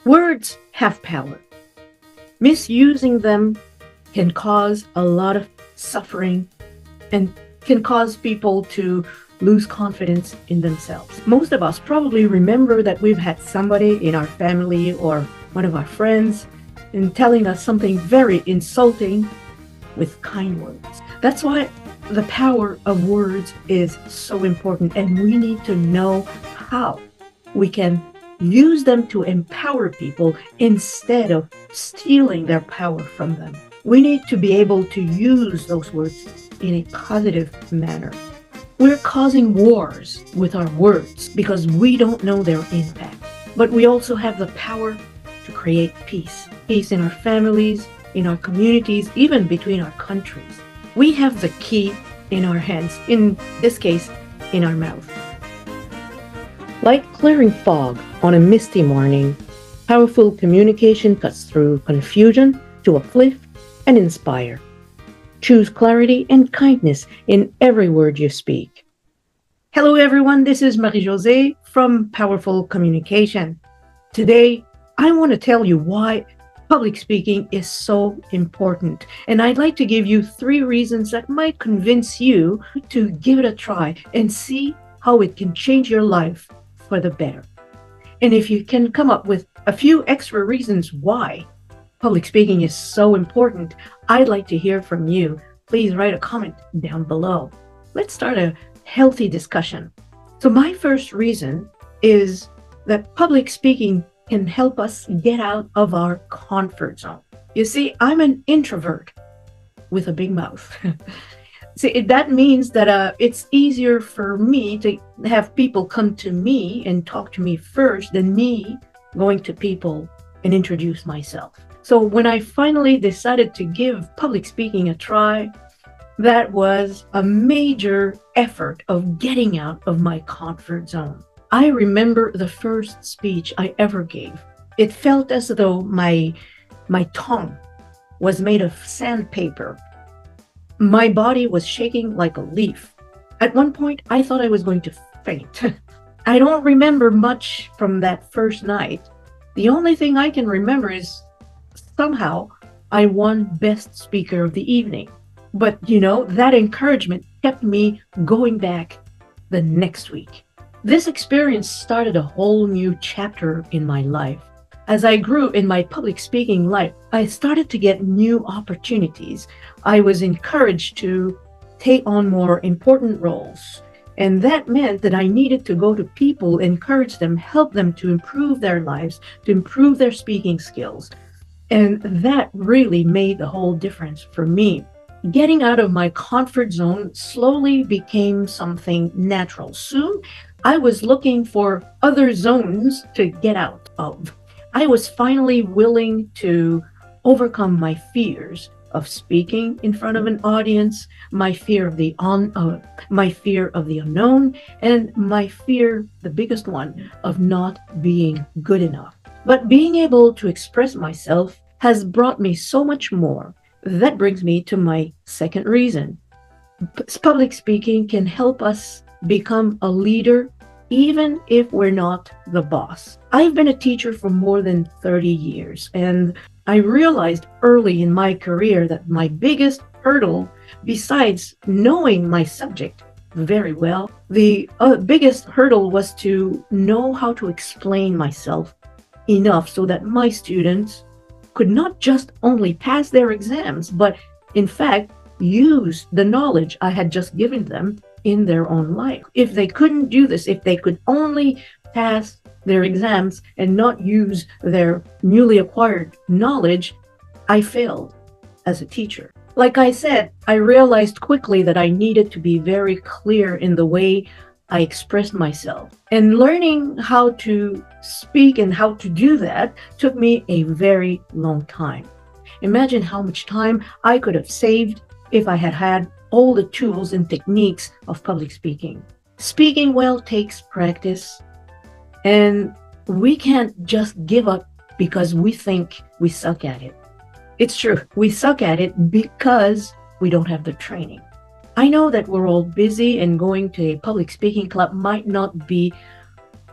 Words have power. Misusing them can cause a lot of suffering and can cause people to lose confidence in themselves. Most of us probably remember that we've had somebody in our family or one of our friends in telling us something very insulting with kind words. That's why the power of words is so important, and we need to know how we can use them to empower people instead of stealing their power from them. We need to be able to use those words in a positive manner. We're causing wars with our words because we don't know their impact. But we also have the power to create peace. Peace in our families, in our communities, even between our countries. We have the key in our hands, in this case, in our mouth. Like clearing fog on a misty morning, powerful communication cuts through confusion to uplift and inspire. Choose clarity and kindness in every word you speak. Hello, everyone. This is Marie-Josée from Powerful Communication. Today, I want to tell you why public speaking is so important. And I'd like to give you 3 reasons that might convince you to give it a try and see how it can change your life for the better. And if you can come up with a few extra reasons why public speaking is so important, I'd like to hear from you. Please write a comment down below. Let's start a healthy discussion. So my first reason is that public speaking can help us get out of our comfort zone. You see, I'm an introvert with a big mouth. See, that means that it's easier for me to have people come to me and talk to me first than me going to people and introduce myself. So when I finally decided to give public speaking a try, that was a major effort of getting out of my comfort zone. I remember the first speech I ever gave. It felt as though my tongue was made of sandpaper. My body was shaking like a leaf. At one point, I thought I was going to faint. I don't remember much from that first night. The only thing I can remember is somehow I won Best Speaker of the Evening. But, that encouragement kept me going back the next week. This experience started a whole new chapter in my life. As I grew in my public speaking life, I started to get new opportunities. I was encouraged to take on more important roles. And that meant that I needed to go to people, encourage them, help them to improve their lives, to improve their speaking skills. And that really made the whole difference for me. Getting out of my comfort zone slowly became something natural. Soon, I was looking for other zones to get out of. I was finally willing to overcome my fears of speaking in front of an audience, my fear of the unknown, and my fear, the biggest one, of not being good enough. But being able to express myself has brought me so much more. That brings me to my second reason. Public speaking can help us become a leader even if we're not the boss. I've been a teacher for more than 30 years, and I realized early in my career that my biggest hurdle, besides knowing my subject very well, the biggest hurdle was to know how to explain myself enough so that my students could not just only pass their exams, but in fact, use the knowledge I had just given them in their own life. If they couldn't do this, if they could only pass their exams and not use their newly acquired knowledge, I failed as a teacher. Like I said, I realized quickly that I needed to be very clear in the way I expressed myself. And learning how to speak and how to do that took me a very long time. Imagine how much time I could have saved if I had had all the tools and techniques of public speaking. Speaking well takes practice, and we can't just give up because we think we suck at it. It's true, we suck at it because we don't have the training. I know that we're all busy and going to a public speaking club might not be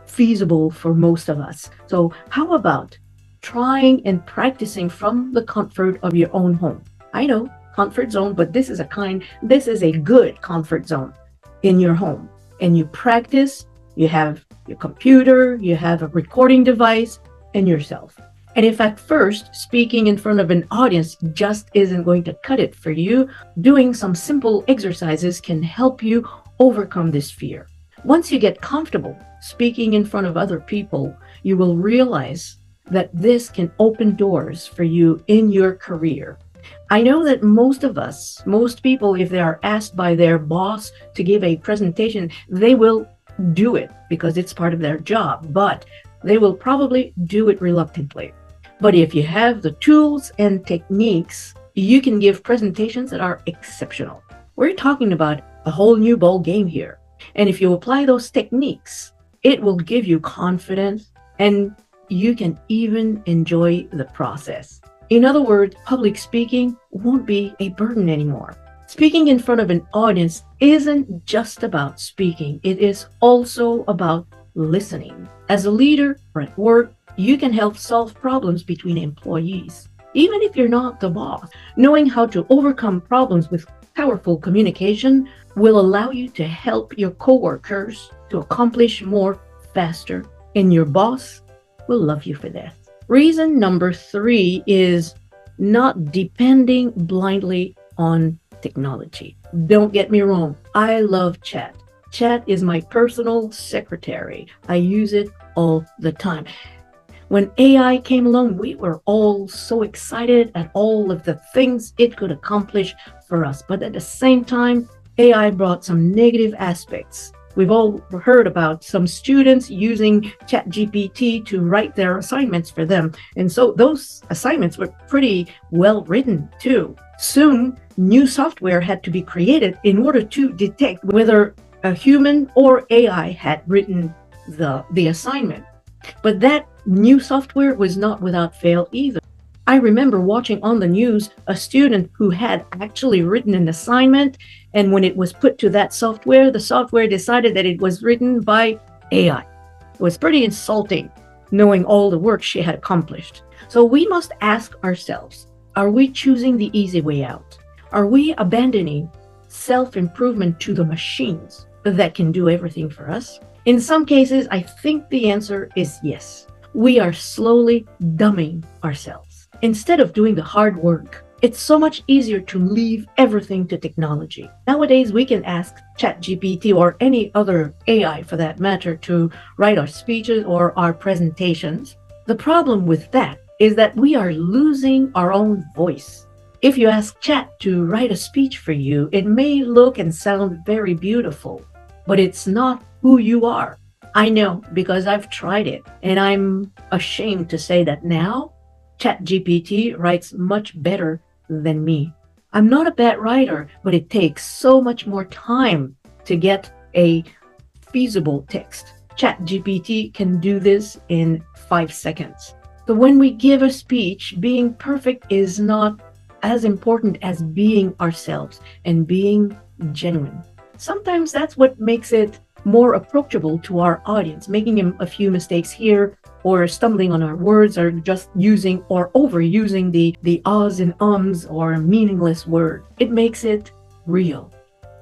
feasible for most of us. So how about trying and practicing from the comfort of your own home. I know, comfort zone, but this is a good comfort zone in your home. And you practice, you have your computer, you have a recording device, and yourself. And if at first speaking in front of an audience just isn't going to cut it for you, doing some simple exercises can help you overcome this fear. Once you get comfortable speaking in front of other people, you will realize that this can open doors for you in your career. I know that most people, if they are asked by their boss to give a presentation, they will do it because it's part of their job, but they will probably do it reluctantly. But if you have the tools and techniques, you can give presentations that are exceptional. We're talking about a whole new ball game here. And if you apply those techniques, it will give you confidence and you can even enjoy the process. In other words, public speaking won't be a burden anymore. Speaking in front of an audience isn't just about speaking. It is also about listening. As a leader or at work, you can help solve problems between employees. Even if you're not the boss, knowing how to overcome problems with powerful communication will allow you to help your coworkers to accomplish more faster, and your boss will love you for that. Reason number 3 is not depending blindly on technology. Don't get me wrong, I love chat. Chat is my personal secretary. I use it all the time. When AI came along, we were all so excited at all of the things it could accomplish for us. But at the same time, AI brought some negative aspects. We've all heard about some students using ChatGPT to write their assignments for them. And so those assignments were pretty well written too. Soon, new software had to be created in order to detect whether a human or AI had written the assignment. But that new software was not without fail either. I remember watching on the news a student who had actually written an assignment, and when it was put to that software, the software decided that it was written by AI. It was pretty insulting, knowing all the work she had accomplished. So we must ask ourselves, are we choosing the easy way out? Are we abandoning self-improvement to the machines that can do everything for us? In some cases, I think the answer is yes. We are slowly dumbing ourselves. Instead of doing the hard work, it's so much easier to leave everything to technology. Nowadays, we can ask ChatGPT or any other AI for that matter to write our speeches or our presentations. The problem with that is that we are losing our own voice. If you ask Chat to write a speech for you, it may look and sound very beautiful, but it's not who you are. I know because I've tried it, and I'm ashamed to say that now ChatGPT writes much better than me. I'm not a bad writer, but it takes so much more time to get a feasible text. ChatGPT can do this in 5 seconds. So when we give a speech, being perfect is not as important as being ourselves and being genuine. Sometimes that's what makes it more approachable to our audience, making a few mistakes here or stumbling on our words or just using or overusing the ahs and ums or meaningless word. It makes it real.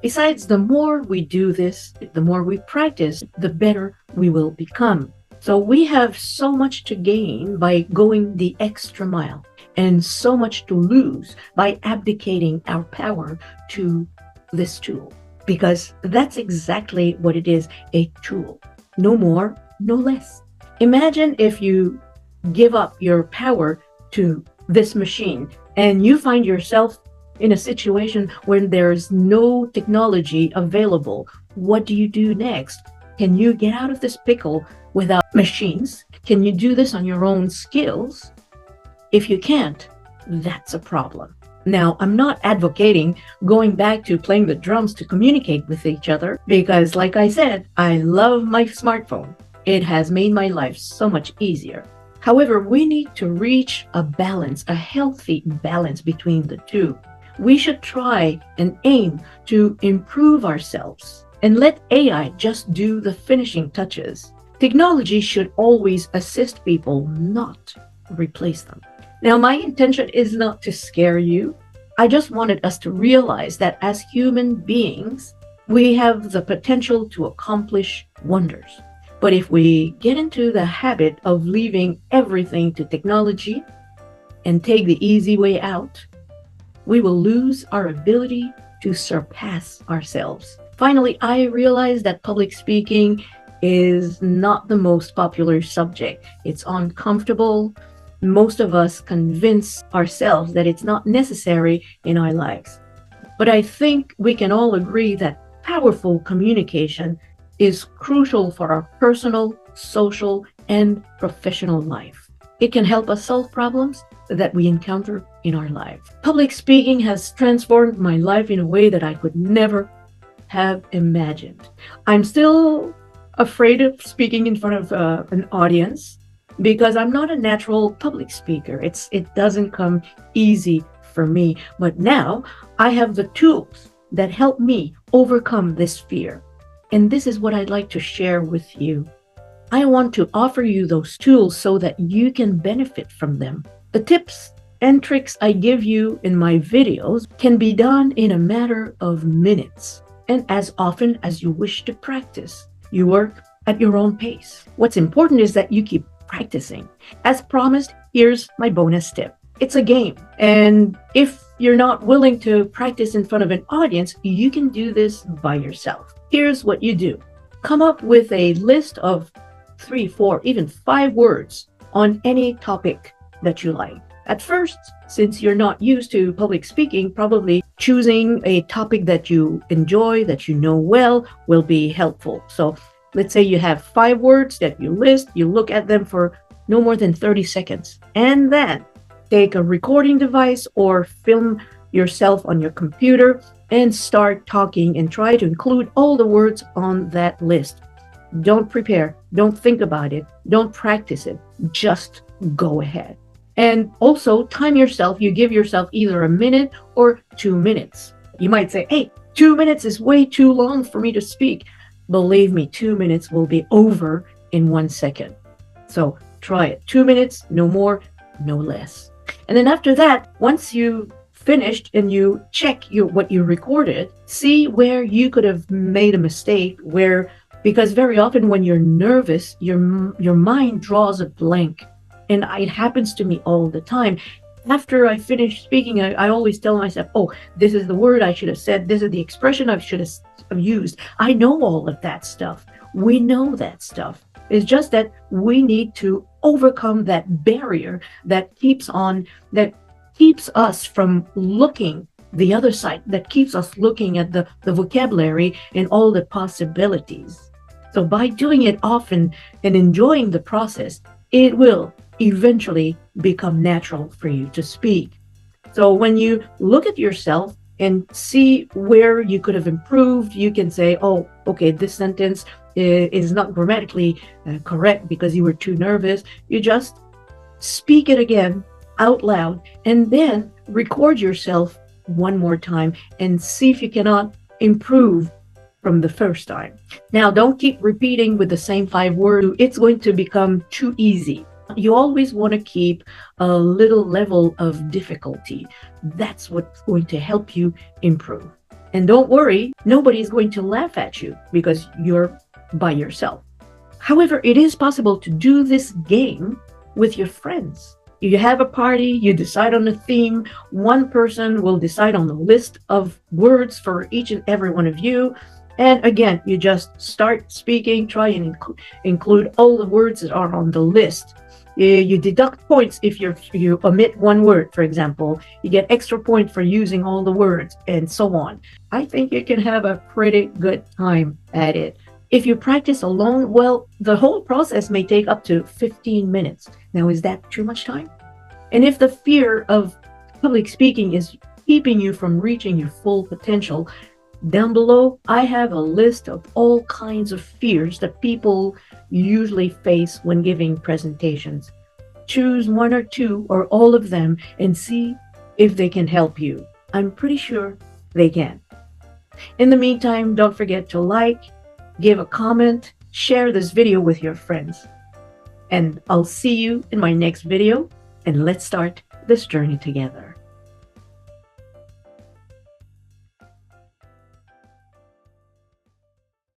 Besides, the more we do this, the more we practice, the better we will become. So we have so much to gain by going the extra mile and so much to lose by abdicating our power to this tool. Because that's exactly what it is, a tool. No more, no less. Imagine if you give up your power to this machine and you find yourself in a situation when there's no technology available. What do you do next? Can you get out of this pickle without machines? Can you do this on your own skills? If you can't, that's a problem. Now, I'm not advocating going back to playing the drums to communicate with each other because, like I said, I love my smartphone. It has made my life so much easier. However, we need to reach a balance, a healthy balance between the two. We should try and aim to improve ourselves and let AI just do the finishing touches. Technology should always assist people, not replace them. Now, my intention is not to scare you. I just wanted us to realize that as human beings, we have the potential to accomplish wonders. But if we get into the habit of leaving everything to technology and take the easy way out, we will lose our ability to surpass ourselves. Finally, I realized that public speaking is not the most popular subject. It's uncomfortable. Most of us convince ourselves that it's not necessary in our lives. But I think we can all agree that powerful communication is crucial for our personal, social, and professional life. It can help us solve problems that we encounter in our lives. Public speaking has transformed my life in a way that I could never have imagined. I'm still afraid of speaking in front of an audience because I'm not a natural public speaker. It doesn't come easy for me. But now I have the tools that help me overcome this fear. And this is what I'd like to share with you. I want to offer you those tools so that you can benefit from them. The tips and tricks I give you in my videos can be done in a matter of minutes and as often as you wish to practice. You work at your own pace. What's important is that you keep practicing. As promised, here's my bonus tip. It's a game. And if you're not willing to practice in front of an audience, you can do this by yourself. Here's what you do. Come up with a list of 3, 4, even 5 words on any topic that you like. At first, since you're not used to public speaking, probably choosing a topic that you enjoy, that you know well, will be helpful. So let's say you have 5 words that you list, you look at them for no more than 30 seconds, and then take a recording device or film yourself on your computer and start talking and try to include all the words on that list. Don't prepare, don't think about it, don't practice it, just go ahead. And also time yourself. You give yourself either a minute or 2 minutes. You might say, hey, 2 minutes is way too long for me to speak. Believe me, 2 minutes will be over in 1 second. So try it. 2 minutes, no more, no less. And then after that, once you finished and you check what you recorded, see where you could have made a mistake, because very often when you're nervous, your mind draws a blank. And it happens to me all the time. After I finish speaking, I always tell myself, oh, this is the word I should have said. This is the expression I should have used. I know all of that stuff. We know that stuff. It's just that we need to overcome that barrier that keeps us from looking the other side, that keeps us looking at the vocabulary and all the possibilities. So by doing it often and enjoying the process, it will eventually become natural for you to speak. So when you look at yourself and see where you could have improved, you can say, oh, okay, this sentence is not grammatically correct because you were too nervous. You just speak it again out loud and then record yourself one more time and see if you cannot improve from the first time. Now, don't keep repeating with the same 5 words. It's going to become too easy. You always want to keep a little level of difficulty. That's what's going to help you improve. And don't worry, nobody's going to laugh at you because you're by yourself. However, it is possible to do this game with your friends. You have a party, you decide on a theme, one person will decide on a list of words for each and every one of you. And again, you just start speaking, try and include all the words that are on the list. You deduct points if you omit one word, for example. You get extra point for using all the words, and so on. I think you can have a pretty good time at it. If you practice alone, well, the whole process may take up to 15 minutes. Now, is that too much time? And if the fear of public speaking is keeping you from reaching your full potential, down below, I have a list of all kinds of fears that people usually face when giving presentations. Choose 1 or 2 or all of them and see if they can help you. I'm pretty sure they can. In the meantime, don't forget to like, give a comment, share this video with your friends. And I'll see you in my next video. and let's start this journey together.